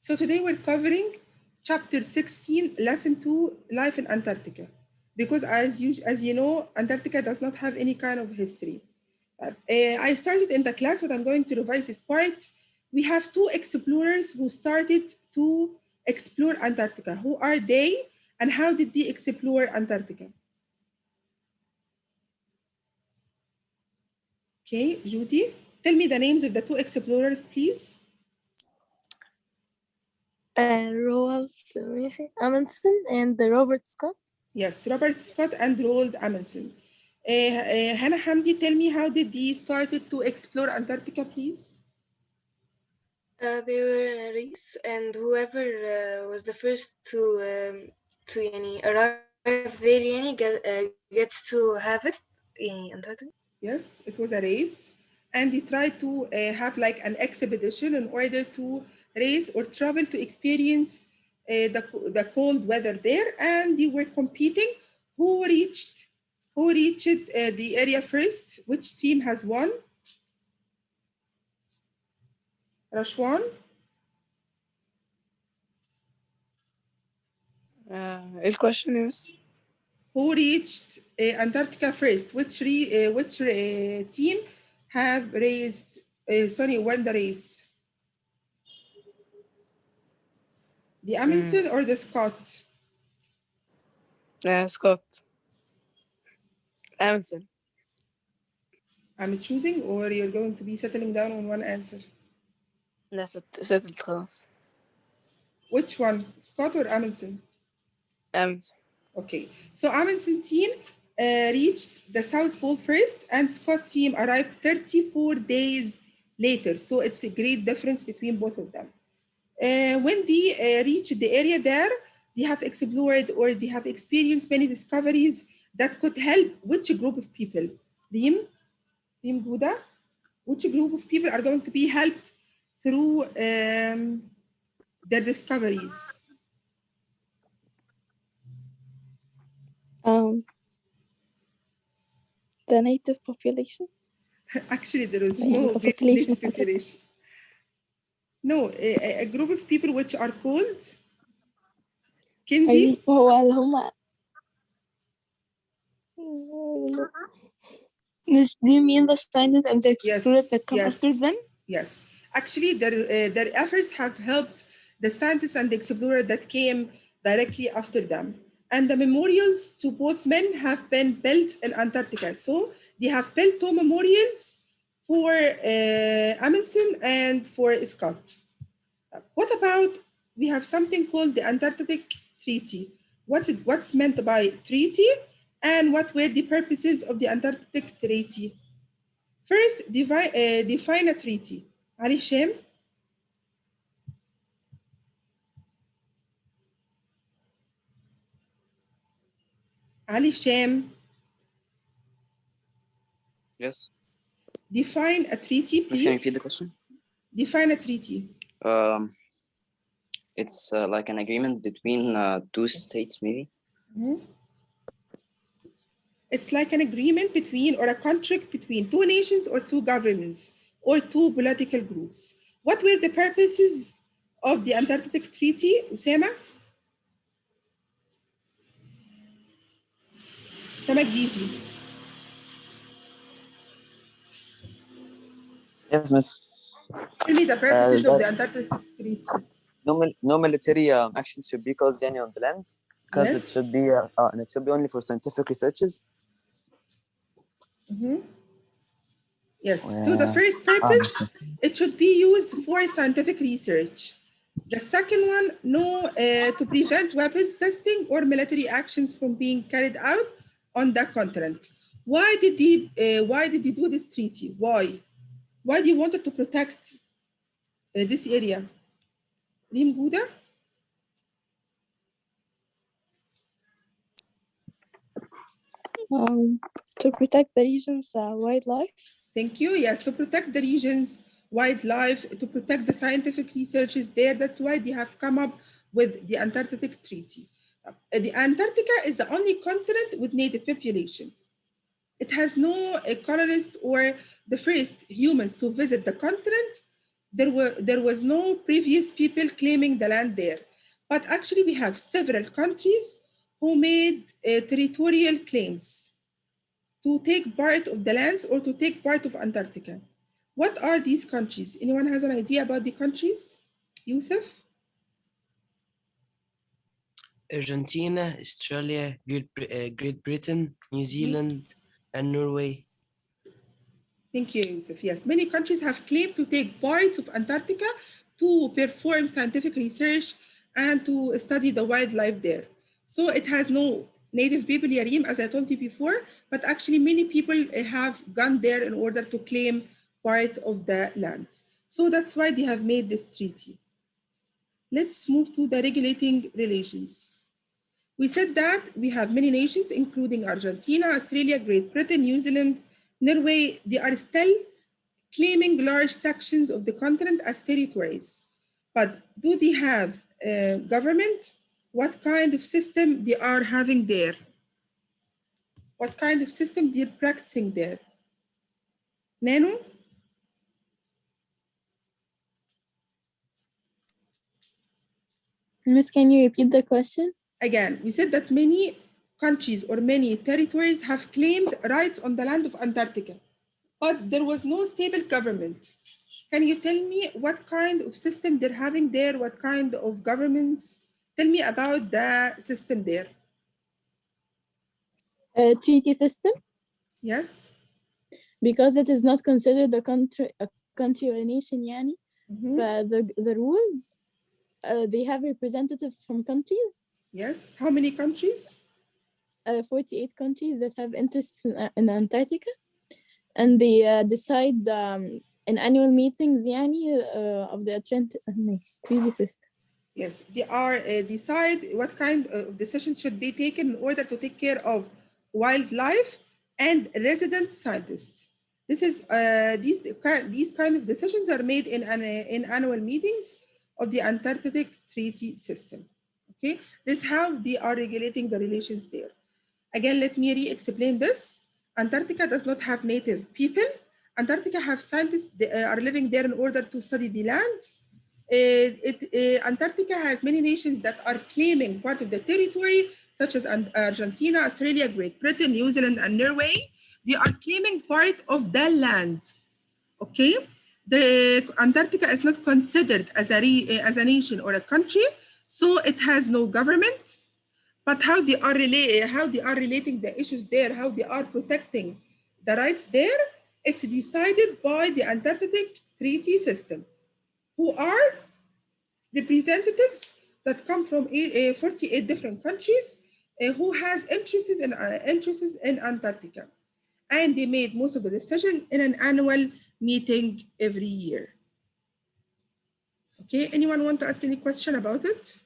So today we're covering chapter 16, lesson 2, life in Antarctica. Because as you know, Antarctica does not have any kind of history. I started in the class, but I'm going to revise this part. We have two explorers who started to explore Antarctica. Who are they and how did they explore Antarctica? Okay, Judy, tell me the names of the two explorers, please. Roald Amundsen and Robert Scott. Yes, Robert Scott and Roald Amundsen. Hannah Hamdi, tell me how did they started to explore Antarctica, please? They were in a race, and whoever was the first to arrive there gets to have it Antarctica. Yes, it was a race, and they tried to have like an expedition in order to race or travel to experience the cold weather there, and they were competing. Who reached who reached the area first? Which team has won? Rashwan? الquestion is Who reached Antarctica first? Which team have raced? Won the race? The Amundsen or the Scott? Scott Amundsen. I'm choosing, or you're going to be settling down on one answer? لا settled خلاص. Which one, Scott or Amundsen? Amundsen. Okay, so Amundsen team reached the South Pole first, and Scott team arrived 34 days later. So it's a great difference between both of them. When they reached the area there, they have explored or they have experienced many discoveries that could help which group of people? Reem Gouda? Which group of people are going to be helped through their discoveries? The native population. Actually, there is no native population. No, a group of people which are called Kinsey. هو اللي هم Do you mean the scientists and the explorers that come after them? Yes. Actually, their efforts have helped the scientists and the explorers that came directly after them. And the memorials to both men have been built in Antarctica. So they have built two memorials for Amundsen and for Scott. What about, we have something called the Antarctic Treaty. What's meant by treaty, and what were the purposes of the Antarctic Treaty? First, define a treaty. Ali Shem? Ali Shem? Yes. Define a treaty, please. Can you repeat the question? Define a treaty. It's like an agreement between two states, maybe. Mm-hmm. It's like an agreement between, or a contract between two nations or two governments or two political groups. What were the purposes of the Antarctic Treaty, Usama? Usama Gizi. Yes, miss. Tell me the purposes of the Antarctic Treaty. No military action should be caused on the land, because Yes. it should be and it should be only for scientific researches. Mm-hmm. Yes. So the first purpose, it should be used for scientific research. The second one, to prevent weapons testing or military actions from being carried out on the continent. Why did he do this treaty? Why? Why do you wanted to protect this area? Reem Gouda? To protect the region's wildlife. Thank you. Yes, to protect the region's wildlife, to protect the scientific researches there. That's why they have come up with the Antarctic Treaty. The Antarctica is the only continent with native population. It has no colonists or the first humans to visit the continent there was no previous people claiming the land there. But actually, we have several countries who made territorial claims to take part of the lands or to take part of Antarctica. What are these countries? Anyone has an idea about the countries? Yusuf? Argentina, Australia, Great Britain, New Zealand, and Norway. Thank you, Yusuf. Yes, many countries have claimed to take part of Antarctica to perform scientific research and to study the wildlife there. So it has no native people, Yarim, as I told you before, but actually many people have gone there in order to claim part of the land. So that's why they have made this treaty. Let's move to the regulating relations. We said that we have many nations, including Argentina, Australia, Great Britain, New Zealand, Norway. They are still claiming large sections of the continent as territories. But do they have a government? What kind of system they are having there? What kind of system they're practicing there? Nano? Miss, can you repeat the question? Again, we said that many countries or many territories have claimed rights on the land of Antarctica, but there was no stable government. Can you tell me what kind of system they're having there? What kind of governments? Tell me about the system there. A treaty system, Yes. because it is not considered a country or a nation يعني. The rules, they have representatives from countries. Yes. How many countries? 48 countries that have interests in Antarctica, and they decide in annual meetings يعني, of the treaty system. Yes, they are decide what kind of decisions should be taken in order to take care of wildlife and resident scientists. This is these kind of decisions are made in annual meetings of the Antarctic Treaty System. Okay, this is how they are regulating the relations there. Again, let me re-explain this. Antarctica does not have native people. Antarctica have scientists that are living there in order to study the land. Antarctica has many nations that are claiming part of the territory, such as Argentina, Australia, Great Britain, New Zealand, and Norway. They are claiming part of the land. Okay, the Antarctica is not considered as a nation or a country, so it has no government. But how they are relating the issues there, how they are protecting the rights there, it's decided by the Antarctic Treaty System, who are representatives that come from 48 different countries who has interests in Antarctica. And they made most of the decision in an annual meeting every year. Okay, anyone want to ask any question about it?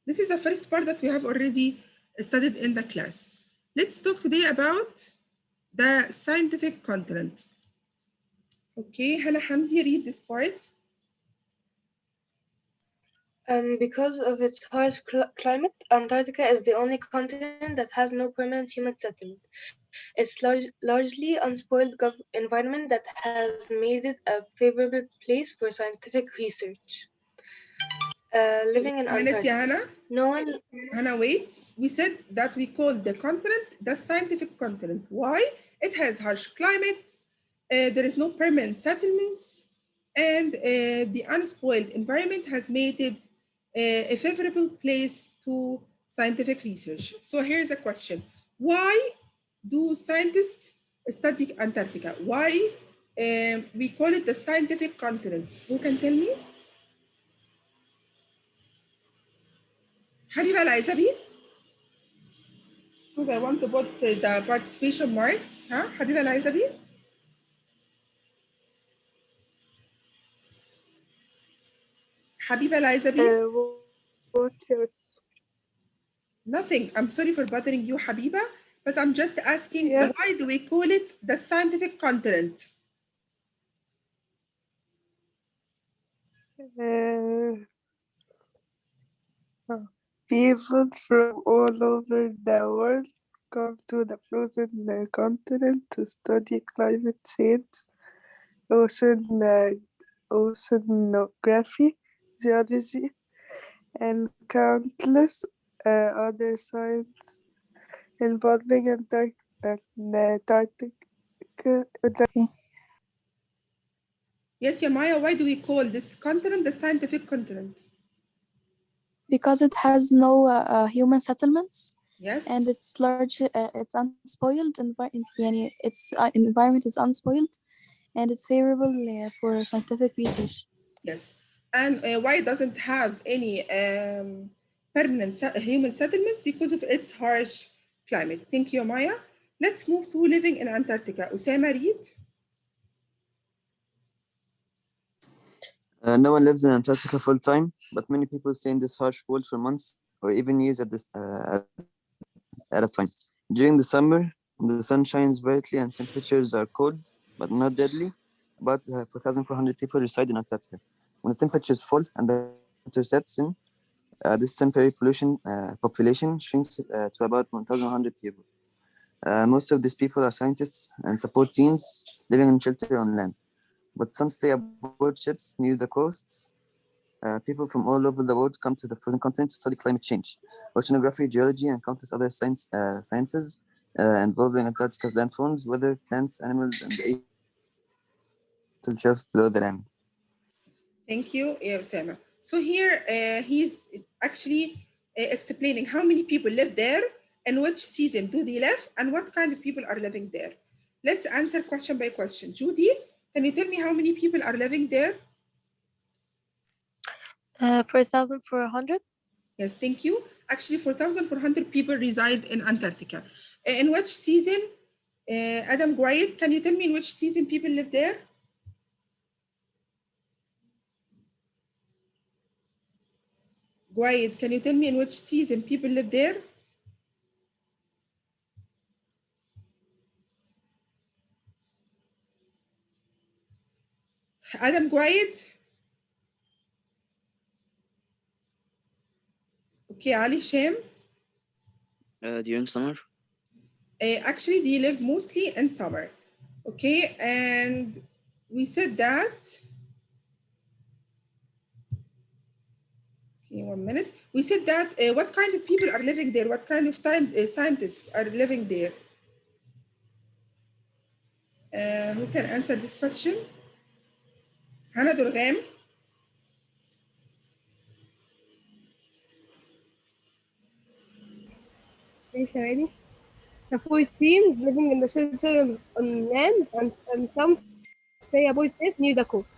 This is the first part that we have already studied in the class. Let's talk today about the scientific continent. Okay, Hannah Hamdi, read this part. Because of its harsh climate, Antarctica is the only continent that has no permanent human settlement. Its largely unspoiled environment that has made it a favorable place for scientific research. Living in Antarctica, no one... Hannah, wait. We said that we call the continent the scientific continent. Why? It has harsh climate, there is no permanent settlements, and the unspoiled environment has made it a favorable place to scientific research. So here's a question. Why do scientists study Antarctica? Why we call it the scientific continent? Who can tell me? Habiba Laizabi? Because I want to put the participation marks. Huh? Habiba Laizabi? Habiba Laizabi? What else? Nothing. I'm sorry for bothering you, Habiba, but I'm just asking, why do we call it the scientific continent? People from all over the world come to the frozen continent to study climate change, ocean oceanography, geology, and countless other science involving Antarctica. Yes, Yamaya, why do we call this continent the scientific continent? Because it has no human settlements Yes. and it's large, it's unspoiled, its environment is unspoiled and it's favorable for scientific research. Yes. And why it doesn't have any permanent human settlements? Because of its harsh climate. Thank you, Maya. Let's move to living in Antarctica. Usama, read. No one lives in Antarctica full time, but many people stay in this harsh cold for months or even years at a time. During the summer, the sun shines brightly and temperatures are cold but not deadly. About 4,400 people reside in Antarctica. When the temperatures fall and the winter sets in, this temporary population shrinks to about 1,100 people. Most of these people are scientists and support teams living in shelter on land, but some stay aboard ships near the coasts. People from all over the world come to the frozen continent to study climate change, oceanography, geology, and countless other sciences involving Antarctica's landforms, weather, plants, animals, and the shelves below the land. Thank you, Usama. So here he's actually explaining how many people live there and which season do they live and what kind of people are living there. Let's answer question by question. Judy, can you tell me how many people are living there? 4,400. Yes, thank you. Actually, 4,400 people reside in Antarctica. In which season, Adam Gwayed, can you tell me in which season people live there? Gwayed, can you tell me in which season people live there? Adam Gwayed? Okay, Ali Sham? During summer. Actually, they live mostly in summer. Okay, and we said that. Okay, 1 minute. We said that what kind of people are living there? What kind of scientists are living there? Who can answer this question? Hannah Durgham? Already. Support teams living in the shelter on land and some stay aboard ship near the coast.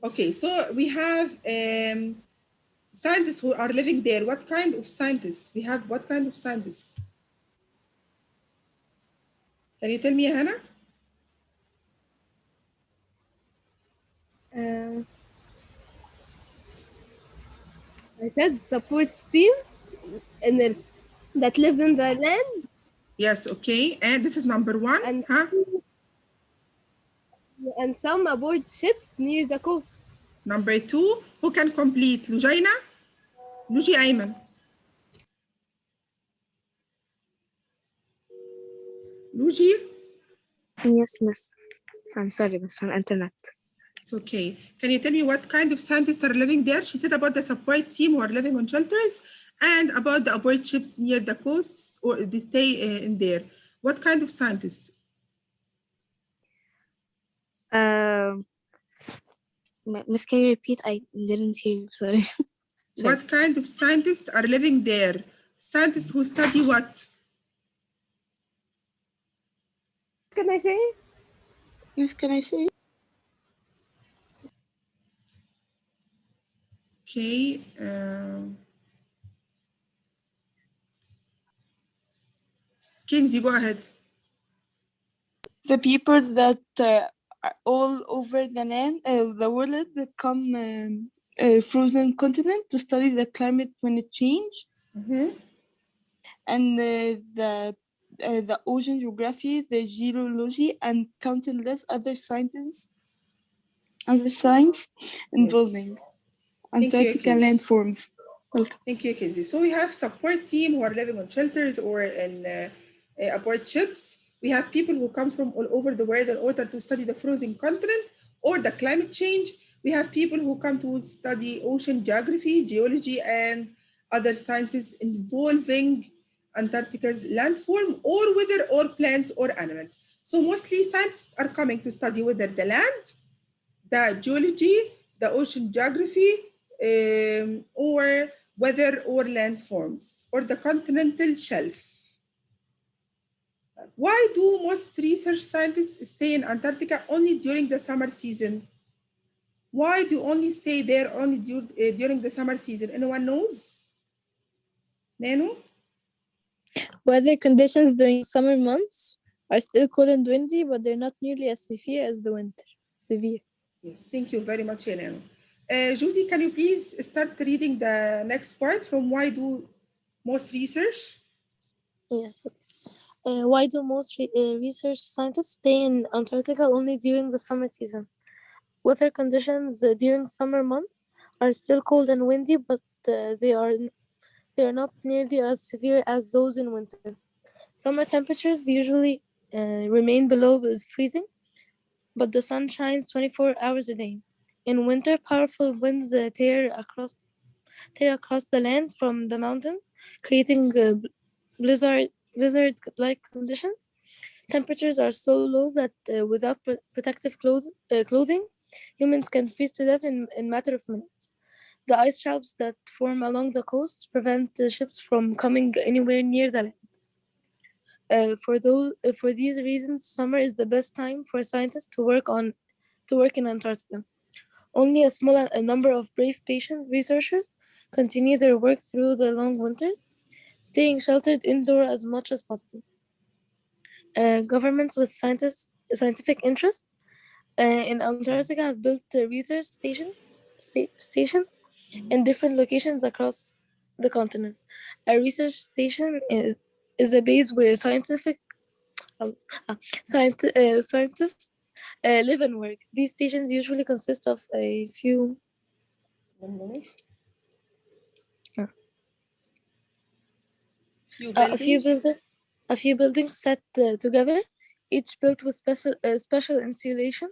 Okay, so we have scientists who are living there. What kind of scientists? We have what kind of scientists? Can you tell me, Hannah? I said support team that lives in the land. Yes, okay. And this is number one. And, huh? and some aboard ships near the coast. Number two, who can complete? Lujaina? Luji Ayman. Luji? Yes, miss. I'm sorry, miss, from internet. It's okay. Can you tell me what kind of scientists are living there? She said about the support team who are living on shelters and about the aboard ships near the coasts or they stay in there. What kind of scientists? Miss, can you repeat? I didn't hear you. Sorry. What kind of scientists are living there? Scientists who study what? Can I say? Yes, can I say? Okay. Kinsey, go ahead. The people that are all over the land, the world, that come frozen continent to study the climate when it change, and the ocean geography, the geology, and countless other science involving Antarctica landforms. Thank you, Kinsey. So we have support team who are living on shelters or in aboard ships. We have people who come from all over the world in order to study the frozen continent or the climate change. We have people who come to study ocean geography, geology, and other sciences involving Antarctica's landform or weather or plants or animals. So mostly scientists are coming to study whether the land, the geology, the ocean geography, or weather or landforms, or the continental shelf. Why do most research scientists stay in Antarctica only during the summer season? Why do only stay there only during the summer season? Anyone knows? Nano? Weather conditions during summer months are still cold and windy, but they're not nearly as severe as the winter. Severe. Yes, thank you very much, Nano. Judy, can you please start reading the next part from why do most research? Yes. Why do most research scientists stay in Antarctica only during the summer season? Weather conditions during summer months are still cold and windy, but they are not nearly as severe as those in winter. Summer temperatures usually remain below freezing, but the sun shines 24 hours a day. In winter, powerful winds tear across the land from the mountains, creating blizzard-like conditions. Temperatures are so low that without protective clothing, humans can freeze to death in a matter of minutes. The ice shelves that form along the coast prevent ships from coming anywhere near the land. For these reasons, summer is the best time for scientists to work in Antarctica. Only a small number of brave, patient researchers continue their work through the long winters, staying sheltered indoor as much as possible. Governments with scientific interest in Antarctica have built research stations in different locations across the continent. A research station is a base where scientists live and work. These stations usually consist of a few Few a buildings. few buildings set together, each built with special insulation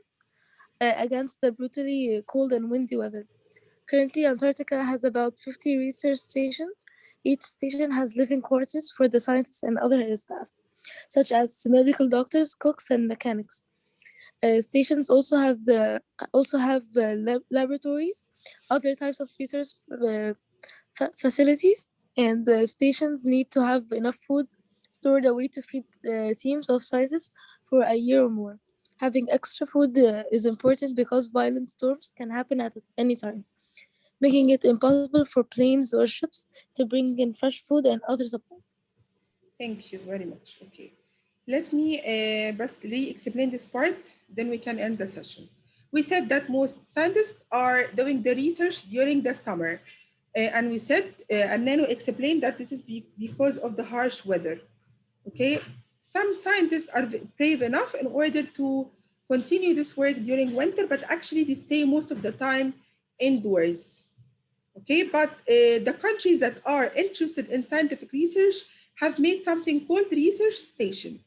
against the brutally cold and windy weather. Currently, Antarctica has about 50 research stations. Each station has living quarters for the scientists and other staff, such as medical doctors, cooks, and mechanics. Stations also have laboratories, other types of research facilities, and stations need to have enough food stored away to feed teams of scientists for a year or more. Having extra food is important because violent storms can happen at any time, making it impossible for planes or ships to bring in fresh food and other supplies. Thank you very much. Okay. Let me just re-explain this part, then we can end the session. We said that most scientists are doing the research during the summer. And we said, and Nano explained that this is because of the harsh weather. Okay. Some scientists are brave enough in order to continue this work during winter, but actually they stay most of the time indoors. Okay, but the countries that are interested in scientific research have made something called research station.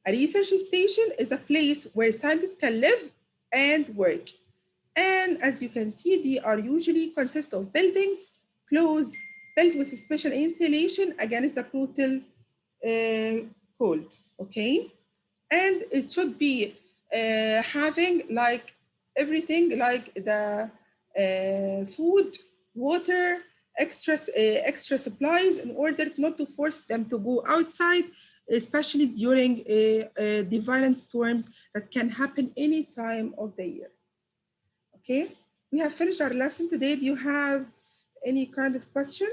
A research station is a place where scientists can live and work. And as you can see, they are usually consist of buildings, closed, built with special insulation against the brutal cold, okay? And it should be having like everything like the food, water, extra supplies in order not to force them to go outside, especially during the violent storms that can happen any time of the year. Okay, we have finished our lesson today. Do you have any kind of question?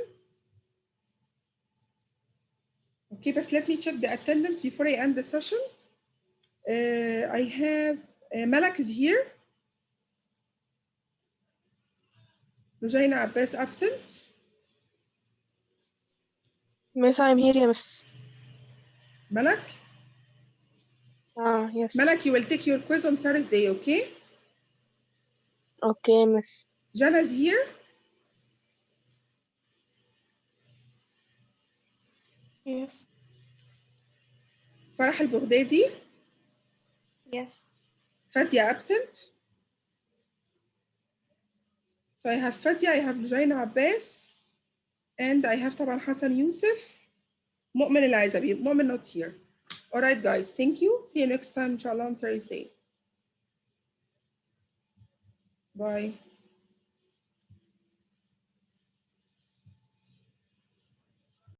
Okay, but let me check the attendance before I end the session. I have Malak is here. Rujaina Abbas absent. Miss, I'm here, yeah, miss. Malak? Yes. Malak, you will take your quiz on Thursday, okay? Okay, miss. Jana's here. Yes. فرح البغدادي. Yes. Fadia absent. So I have Fadia, I have Lujaina Abbas, and I have طبعا Hassan Yusuf. Mu'min Elizabi, Mu'min not here. All right, guys, thank you. See you next time, inshallah, on Thursday. Bye.